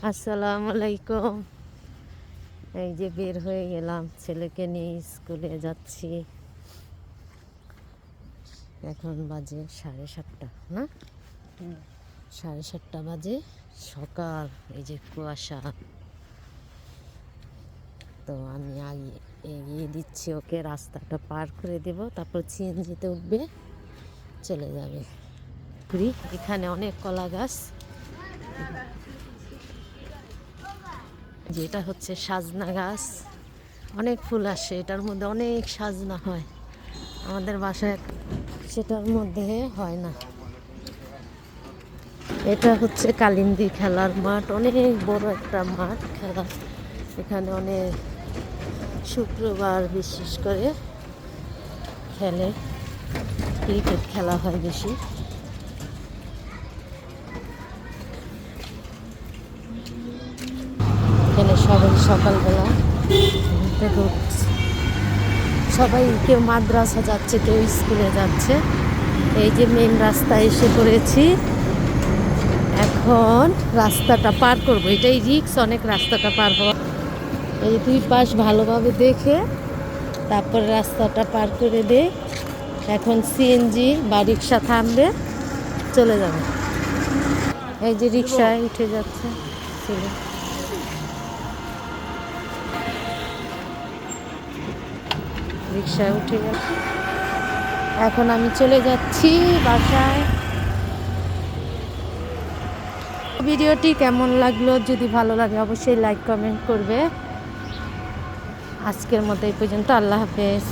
আসসালামু আলাইকুম। এই যে বের হয়ে গেলাম, ছেলেকে নিয়ে স্কুলে যাচ্ছি। এখন বাজে 7:30 না, 7:30 বাজে, সকাল। এই যে কুয়াশা, তো আমি আগে এগিয়ে দিচ্ছি ওকে, রাস্তাটা পার করে দেব, তারপর সিএনজিতে উঠবে, চলে যাবে। এখানে অনেক কলা গাছ, যেটা হচ্ছে সাজনা গাছ। অনেক ফুল আসে, এটার মধ্যে অনেক সাজনা হয়। আমাদের বাসায় সেটার মধ্যে হয় না। এটা হচ্ছে কালিন্দী খেলার মাঠ, অনেক বড় একটা মাঠ খেলা। এখানে অনেক শুক্রবার বিশেষ করে খেলে, ক্রিকেট খেলা হয় বেশি। এখানে সবাই সকালবেলা থেকে উঠছে, সবাই কেউ মাদ্রাসা যাচ্ছে, কেউ স্কুলে যাচ্ছে। এই যে মেন রাস্তায় এসে পড়েছি, এখন রাস্তাটা পার করবো। এটাই রিক্স অনেক, রাস্তাটা পার হওয়া। এই দুই পাশ ভালোভাবে দেখে তারপর রাস্তাটা পার করে দেই। এখন সিএনজি বা রিক্সা থামবে, চলে যাবে। এই যে রিক্সায় উঠে যাচ্ছে ছেলে, রিক্সায় উঠে যাচ্ছে। এখন আমি চলে যাচ্ছি বাসায়। ভিডিওটি কেমন লাগলো, যদি ভালো লাগে অবশ্যই লাইক কমেন্ট করবে। আজকের মতো এই পর্যন্ত, আল্লাহ হাফেজ।